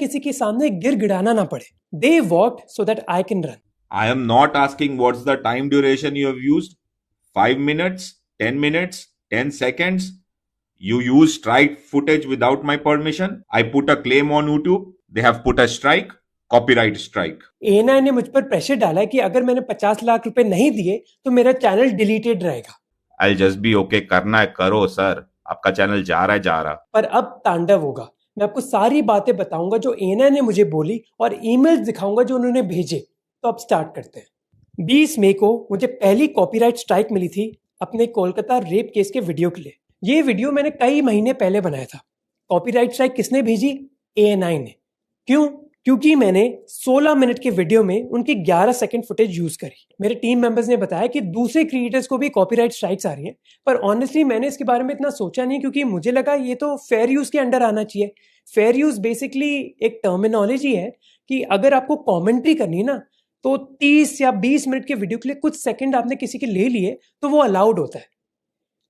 किसी के सामने गिड़गिड़ाना ना पड़े. They walked so that I can run. I am not asking what's the time duration you have used. 5 minutes, 10 minutes, 10 seconds. You use strike footage without my permission. I put a claim on YouTube. They have put a strike. Copyright strike. ANI ने मुझ पर pressure डाला कि अगर मैंने 50 लाख रुपए नहीं दिए तो मेरा चैनल डिलीटेड रहेगा. I'll just be okay. करना है करो सर. आपका चैनल जा रहा है जा रहा. पर अब तांडव होगा. मैं आपको सारी बातें बताऊंगा जो ANI ने मुझे बोली और ईमेल्स दिखाऊंगा जो उन्होंने भेजे. तो अब स्टार्ट करते हैं. 20 मई को मुझे पहली कॉपीराइट स्ट्राइक मिली थी अपने कोलकाता रेप केस के वीडियो के लिए. ये वीडियो मैंने कई महीने पहले बनाया था. कॉपीराइट स्ट्राइक किसने भेजी? ANI ने. क्यों? क्योंकि मैंने 16 मिनट के वीडियो में उनकी 11 सेकंड फुटेज यूज करी. मेरे टीम मेंबर्स ने बताया कि दूसरे क्रिएटर्स को भी कॉपीराइट स्ट्राइक्स आ रही हैं, पर ऑनेस्टली मैंने इसके बारे में इतना सोचा नहीं क्योंकि मुझे लगा ये तो फेयर यूज के अंडर आना चाहिए. फेयर यूज बेसिकली एक टर्मिनोलॉजी है कि अगर आपको कॉमेंट्री करनी है ना तो 30 या 20 मिनट के वीडियो के लिए कुछ सेकंड आपने किसी के ले लिए तो वो अलाउड होता है.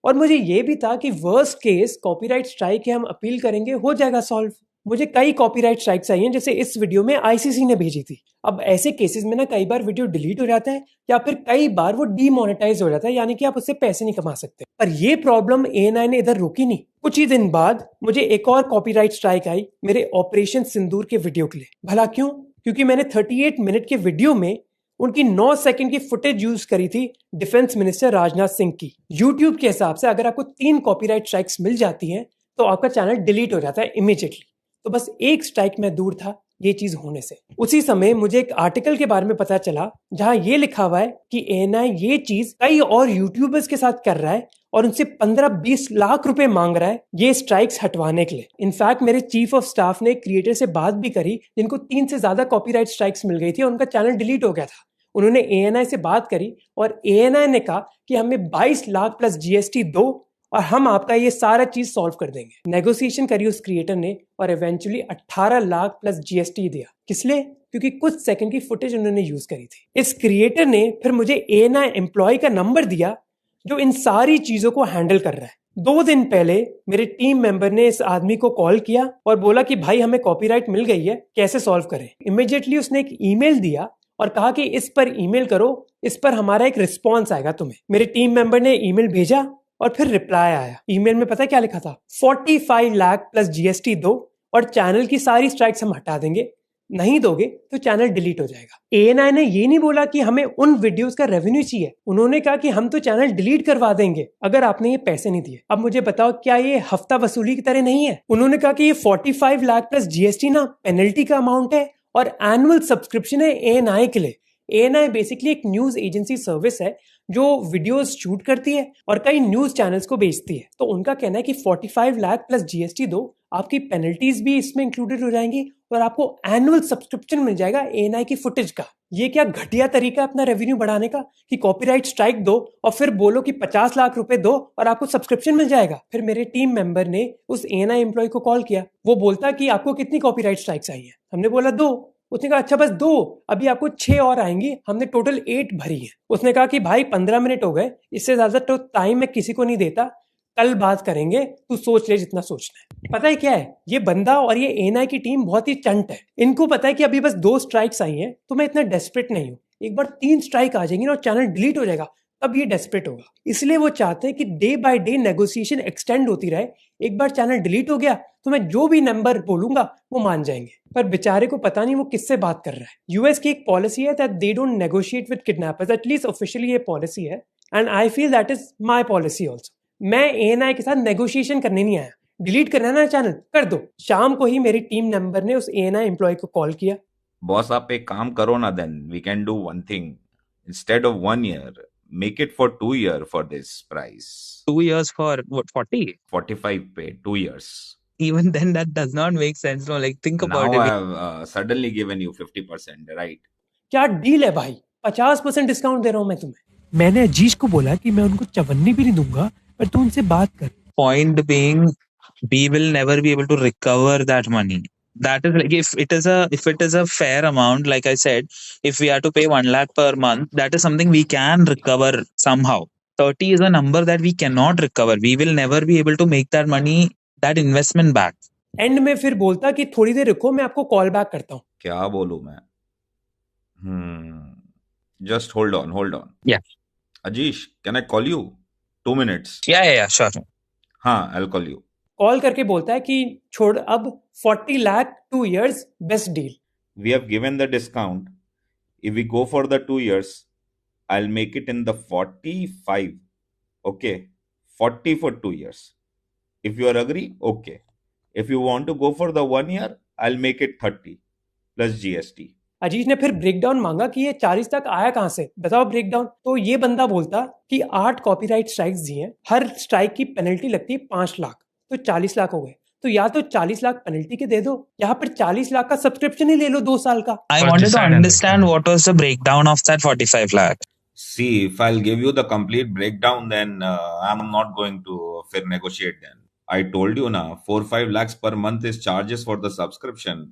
और मुझे ये भी था कि वर्स्ट केस कॉपीराइट स्ट्राइक है, हम अपील करेंगे, हो जाएगा सॉल्व. मुझे कई कॉपीराइट स्ट्राइक्स आई हैं जैसे इस वीडियो में ICC ने भेजी थी. अब ऐसे केसेस में ना कई बार वीडियो डिलीट हो जाता है या फिर कई बार वो डीमोनेटाइज हो जाता है, यानी कि आप उससे पैसे नहीं कमा सकते. पर ये प्रॉब्लम ANI ने इधर रोकी नहीं. कुछ ही दिन बाद मुझे एक और कॉपीराइट स्ट्राइक आई मेरे ऑपरेशन सिंदूर के वीडियो के लिए. भला क्यों? क्योंकि मैंने 38 मिनट के वीडियो में उनकी 9 सेकंड की फुटेज यूज करी थी डिफेंस मिनिस्टर राजनाथ सिंह की. यूट्यूब के हिसाब से अगर आपको 3 कॉपीराइट स्ट्राइक्स मिल जाती हैं तो आपका चैनल डिलीट हो जाता है इमीडिएटली. तो बस एक स्ट्राइक में दूर था ये चीज होने से. उसी समय मुझे एक आर्टिकल के बारे में पता चला जहां ये लिखा हुआ है कि ANI ये चीज कई और यूट्यूबर्स के साथ कर रहा है और उनसे 15-20 लाख रुपए मांग रहा है ये स्ट्राइक्स हटवाने के लिए. इनफैक्ट मेरे चीफ ऑफ स्टाफ ने क्रिएटर से बात भी करी जिनको 3 से ज्यादा कॉपीराइट स्ट्राइक्स मिल गई थी और उनका चैनल डिलीट हो गया था. उन्होंने ANI से बात करी और ANI ने कहा कि हमें 22 लाख प्लस GST दो और हम आपका ये सारा चीज सॉल्व कर देंगे. नेगोशिएशन करी उस क्रिएटर ने और इवेंचुअली 18 लाख प्लस GST दिया. किस लिए? क्योंकि कुछ सेकंड की फुटेज उन्होंने यूज करी थी. इस क्रिएटर ने फिर मुझे ANI एम्प्लॉय का नंबर दिया जो इन सारी चीजों को हैंडल कर रहा है. 2 दिन पहले मेरे टीम मेंबर ने इस आदमी को कॉल किया और बोला कि भाई हमें कॉपीराइट मिल गई है, कैसे सॉल्व करें. इमीडिएटली उसने एक ईमेल दिया और कहा कि इस पर ईमेल करो, इस पर हमारा एक रिस्पॉन्स आएगा तुम्हें. मेरे टीम मेंबर ने ईमेल भेजा और फिर रिप्लाई आया. ईमेल में पता है क्या लिखा था? 45 लाख प्लस GST दो और चैनल की सारी स्ट्राइक्स हम हटा देंगे, नहीं दोगे तो चैनल डिलीट हो जाएगा. ANI ने ये नहीं बोला कि हमें उन वीडियोस का रेवेन्यू चाहिए. उन्होंने कहा कि हम तो चैनल डिलीट करवा देंगे अगर आपने ये पैसे नहीं दिए. अब मुझे बताओ क्या ये हफ्ता वसूली की तरह नहीं है? उन्होंने कहा कि ये 45 लाख प्लस GST ना पेनल्टी का अमाउंट है और एनुअल सब्सक्रिप्शन है ANI के लिए. ANI बेसिकली एक न्यूज एजेंसी सर्विस है जो वीडियोस शूट करती है और कई न्यूज चैनल्स को बेचती है. तो उनका कहना है कि 45 लाख प्लस GST दो, आपकी पेनल्टीज भी इसमें इंक्लूडेड हो जाएंगी और आपको एनुअल सब्सक्रिप्शन मिल जाएगा ANI की फुटेज का. ये क्या घटिया तरीका है अपना रेवेन्यू बढ़ाने का कि कॉपीराइट स्ट्राइक दो और फिर बोलो कि 50 लाख रुपए दो और आपको सब्सक्रिप्शन मिल जाएगा. फिर मेरे टीम मेंबर ने उस ANI एम्प्लॉय को कॉल किया. वो बोलता कि आपको कितनी कॉपीराइट स्ट्राइक्स आई है? हमने बोला 2. उसने कहा अच्छा बस 2, अभी आपको 6 और आएंगी. हमने टोटल 8 भरी है. उसने कहा कि भाई 15 मिनट हो गए, इससे ज्यादा तो टाइम मैं किसी को नहीं देता, कल बात करेंगे, तू सोच ले जितना सोचना है. पता है क्या है, ये बंदा और ये ANI की टीम बहुत ही चंट है. इनको पता है कि अभी बस 2 स्ट्राइक्स आई हैं तो मैं इतना डेस्परेट नहीं हूँ. एक बार 3 स्ट्राइक आ जाएंगी ना और चैनल डिलीट हो जाएगा, तब ये डेस्परेट होगा. इसलिए वो चाहते हैं कि day by day negotiation extend होती रहे. एक बार चैनल डिलीट हो गया तो मैं जो भी नंबर बोलूंगा वो मान जाएंगे. पर बेचारे को पता नहीं वो किससे बात कर रहा है. यूएस की एक पॉलिसी है that they don't negotiate with kidnappers. At least officially ये पॉलिसी है and I feel that is my policy also. मैं ANI के साथ नेगोशिएशन करने नहीं आया. डिलीट करना है ना चैनल, कर दो. शाम को ही मेरी टीम मेंबर ने उस ANI एम्प्लॉय को कॉल किया. बॉस आप एक काम करो ना, then we can do one thing. Instead of 1 year, make it for 2 year for this price. 2 years for what, 40? 45 pay, 2 years. Even then that does not make sense. No, like think Now about I it. have suddenly given you 50%, right? क्या deal है भाई? 50% discount दे रहा हूं मैं तुम्हें. मैंने अजीज को बोला कि मैं उनको चवन्नी भी नहीं दूंगा, पर तू उनसे बात कर. Point being, we will never be able to recover that money. That is like if it is a fair amount, like I said, if we are to pay 1 lakh per month, that is something we can recover somehow. 30 is a number that we cannot recover. We will never be able to make that money, that investment back. And में फिर बोलता कि थोड़ी देर रुको, मैं आपको call back करता हूँ। क्या बोलूं मैं? Just hold on. Yeah. Ajish, can I call you? 2 minutes. Yeah, sure. हाँ, I'll call you. कॉल करके बोलता है कि छोड़, अब 40 lakh 2 years best deal. We have given the discount. If we go for the 2 years, I'll make it in the 45. Okay, 40 for 2 years. If you are agree, okay. If you want to go for the 1 year, I'll make it 30 plus GST. अजीज ने फिर breakdown मांगा कि ये 40 तक आया कहां से, बताओ ब्रेकडाउन। तो ये बंदा बोलता कि 8 कॉपीराइट स्ट्राइक्स दिए हैं, हर स्ट्राइक की पेनल्टी लगती है 5 लाख, तो 40 लाख हो गए। तो या तो 40 लाख पेनल्टी के दे दो, या फिर 40 लाख का सब्सक्रिप्शन ही ले लो 2 साल का। I wanted to understand what was the breakdown of that 45 lakh. See, if I'll give you the complete breakdown, then I'm not going to फिर negotiate then. I told you na, 4-5 lakhs per month is charges for the subscription.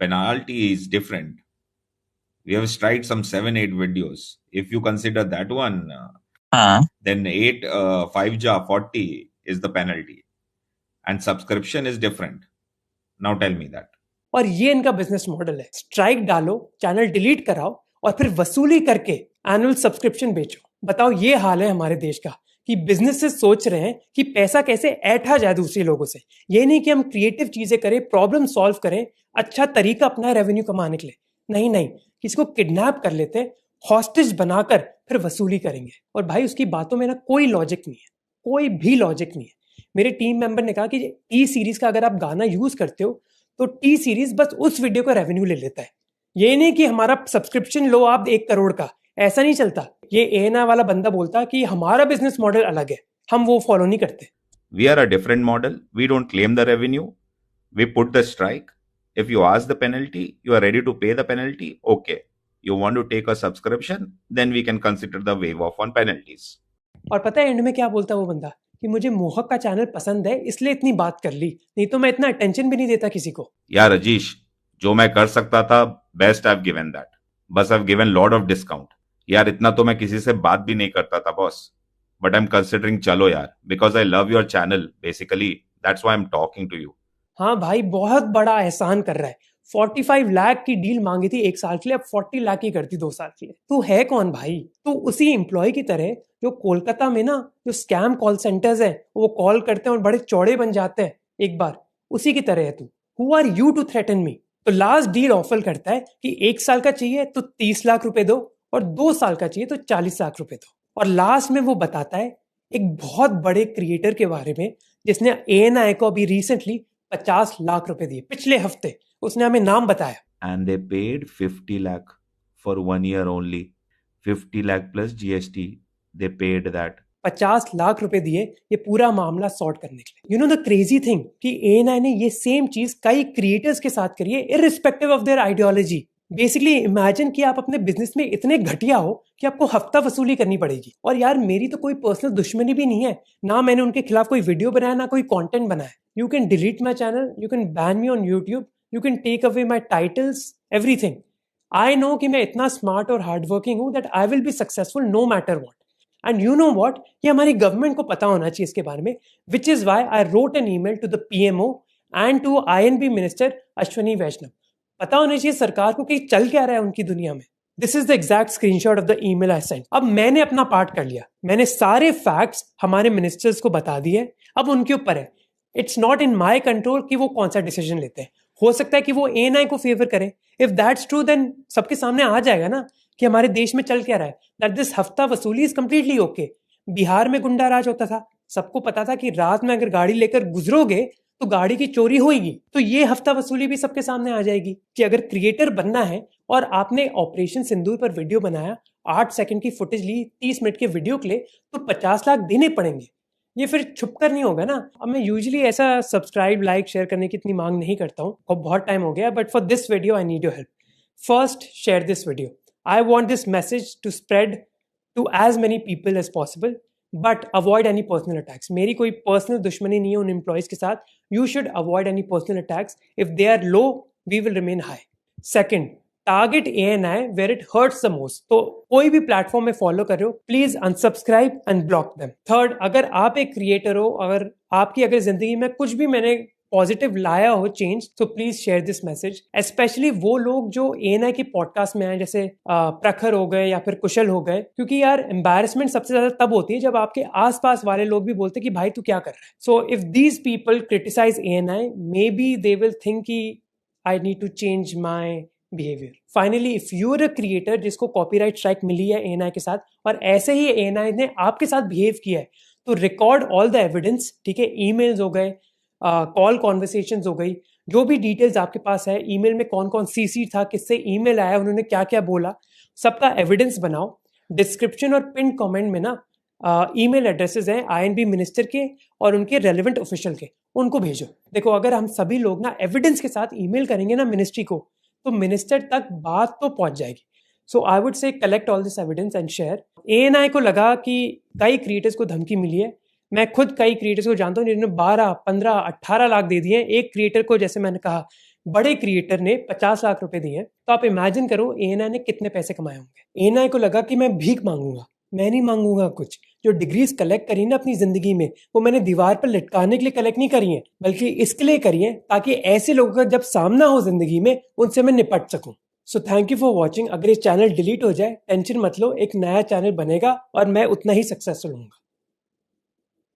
Penalty is different. We have striked some 7-8 videos. If you consider that one, then 8 5 ja 40 is the penalty, and subscription is different. Now tell me that. और ये इनका business model है, strike डालो, channel delete कराओ और फिर वसूली करके एनुअल सब्सक्रिप्शन बेचो। बताओ, ये हाल है हमारे देश का कि बिजनेसेस सोच रहे हैं कि पैसा कैसे ऐठा जाए दूसरे लोगों से। ये नहीं कि हम क्रिएटिव चीजें करें, प्रॉब्लम सॉल्व करें, अच्छा तरीका अपना रेवेन्यू कमाने के लिए। नहीं, किसी को किडनैप कर लेते हैं, हॉस्टेज बनाकर फिर वसूली करेंगे। और भाई उसकी बातों में ना कोई लॉजिक नहीं है, कोई भी लॉजिक नहीं है। मेरे टीम मेंबर ने कहा कि टी सीरीज का अगर आप गाना यूज करते हो तो टी सीरीज बस उस वीडियो का रेवेन्यू ले लेता है। ये नहीं कि हमारा सब्सक्रिप्शन लो आप 1 करोड़ का, ऐसा नहीं चलता। ये एएनआई वाला बंदा बोलता कि हमारा बिजनेस मॉडल अलग है, हम वो फॉलो नहीं करते। We are a different model. We don't claim the revenue. We put the strike. If you ask the penalty, you are ready to pay the penalty. Okay. You want to take a subscription, then we can consider the waive off on penalties. और पता है and में क्या बोलता है वो बंदा कि मुझे मोहक का चैनल पसंद है इसलिए इतनी बात कर ली, नहीं तो मैं इतना अटेंशन भी नहीं देता किसी को। यार अजीश, जो मैं कर सकता था best I have given that. बस I have given lot of discount. यार इतना तो मैं किसी से बात भी नहीं करता था boss, but I am considering चलो यार, because I love your channel basically, that's why I am talking to you. हाँ भाई, बहुत बड़ा एहसान कर रहा है। 45 लाख की डील मांगी थी 1 साल के लिए, अब 40 लाख की करती 2 साल के लिए। तू है कौन भाई? तू उसी एम्प्लॉय की तरह जो कोलकाता में ना जो स्कैम कॉल सेंटर्स हैं, वो कॉल करते हैं और बड़े चौड़े बन जाते हैं एक बार, उसी की तरह है तू। Who are you to threaten me? तो लास्ट डील ऑफर करता है कि 1 साल का चाहिए तो 30 लाख रुपए दो, और 2 साल का चाहिए तो 40 लाख रुपए दो। और लास्ट में वो बताता है एक बहुत बड़े क्रिएटर के बारे में जिसने एएनआई को अभी रिसेंटली 50 लाख रुपए दिए, पिछले हफ्ते। उसने हमें नाम बताया। And they paid 50 lakh for 1 year only. 50 lakh plus GST. They paid that. 50 lakh रुपए दिए ये पूरा मामला सॉर्ट करने के लिए। You know the crazy thing कि एएनआई ने ये सेम चीज कई क्रिएटर्स के साथ करी है, irrespective of their ideology. Basically imagine कि आप अपने बिजनेस में इतने घटिया हो कि आपको हफ्ता वसूली करनी पड़ेगी। और यार मेरी तो कोई पर्सनल दुश्मनी भी नहीं है, ना मैंने उनके खिलाफ कोई वीडियो बनाया, ना कोई कंटेंट बनाया। You can delete my channel, you can ban me on YouTube, you can take away my titles, everything. I know कि मैं इतना स्मार्ट और हार्ड वर्किंग हूं that I will be successful no matter what. And you know what, ये हमारी government को पता होना चाहिए इसके बारे में, which is why I wrote an email to the PMO and to INB minister Ashwini Vaishnaw. पता होना चाहिए सरकार को कि चल क्या रहा है उनकी दुनिया में। This is the exact screenshot of the email I sent. अब मैंने अपना पार्ट कर लिया, मैंने सारे फैक्ट्स हमारे मिनिस्टर्स को बता दिए, अब उनके ऊपर है। It's not in my control कि वो कौन सा डिसीजन लेते हैं। हो सकता है कि वो एएनआई को फेवर करें। इफ दैट्स ट्रू देन सबके सामने आ जाएगा ना कि हमारे देश में चल क्या रहा है, दैट दिस हफ्ता वसूली इज कंप्लीटली ओके। बिहार में गुंडा राज होता था, सबको पता था कि रात में अगर गाड़ी लेकर गुजरोगे तो गाड़ी की चोरी होगी। तो ये हफ्ता वसूली भी सबके सामने आ जाएगी कि अगर क्रिएटर बनना है और आपने ऑपरेशन सिंदूर पर वीडियो बनाया, 8 सेकंड की फुटेज ली 30 मिनट के वीडियो के लिए, तो 50 लाख देने पड़ेंगे। ये फिर छुप कर नहीं होगा ना। अब मैं यूजुअली ऐसा सब्सक्राइब, लाइक, शेयर करने की इतनी मांग नहीं करता हूँ, अब बहुत टाइम हो गया, but for this video I need your help. First, share this video. I want this message to spread to as many people as possible, but avoid any personal attacks. मेरी कोई पर्सनल दुश्मनी नहीं है उन employees के साथ। You should avoid any personal attacks. If they are low, we will remain high. Second, target ANI where it hurts the most. तो कोई भी प्लेटफॉर्म में फॉलो कर रहे हो, please unsubscribe and block them. Third, अगर आप एक क्रिएटर हो, अगर आपकी जिंदगी में कुछ भी मैंने पॉजिटिव लाया हो चेंज, तो please share this message. Specially वो लोग जो ANI के पॉडकास्ट में आए, जैसे प्रखर हो गए या फिर कुशल हो गए, क्योंकि यार एम्बैरेसमेंट सबसे ज्यादा तब होती है जब आपके आसपास वाले लोग भी बोलते कि भाई तू क्या कर रहा है। So if these people criticise ANI, maybe they will think कि I need to change my behavior. Finally, if you are a creator जिसको copyright strike मिली है ANI के साथ, और ऐसे ही ANI ने आपके साथ behave किया है, तो record all the evidence, ठीक है, emails हो गए, कॉल कॉन्वर्सेशंस हो गई, जो भी डिटेल्स आपके पास है, ईमेल में कौन कौन CC था, किससे ईमेल आया, उन्होंने क्या क्या बोला, सबका एविडेंस बनाओ। डिस्क्रिप्शन और पिन कमेंट में ना ईमेल एड्रेसेस हैं INB मिनिस्टर के और उनके रेलेवेंट ऑफिशियल के, उनको भेजो। देखो, अगर हम सभी लोग ना एविडेंस के साथ ईमेल करेंगे ना मिनिस्ट्री को, तो मिनिस्टर तक बात तो पहुंच जाएगी। So I would say collect all this evidence and share. ANI को लगा कि कई क्रिएटर्स को धमकी मिली है। मैं खुद कई क्रिएटर्स को जानता हूँ जिन्होंने 12, 15, 18 लाख दे दिए। एक क्रिएटर को, जैसे मैंने कहा, बड़े क्रिएटर ने 50 लाख रुपए दिए। तो आप इमेजिन करो ANI ने कितने पैसे कमाए होंगे। ANI को लगा कि मैं भीख मांगूंगा, मैं नहीं मांगूंगा कुछ। जो डिग्रीज कलेक्ट करी ना अपनी जिंदगी में, वो मैंने दीवार पर लटकाने के लिए कलेक्ट नहीं करी है, बल्कि इसके लिए करी है ताकि ऐसे लोगों का जब सामना हो जिंदगी में, उनसे मैं निपट सकूं। So thank you for watching. अगर ये चैनल डिलीट हो जाए, टेंशन मत लो, एक नया चैनल बनेगा और मैं उतना ही सक्सेसफुल हूँ।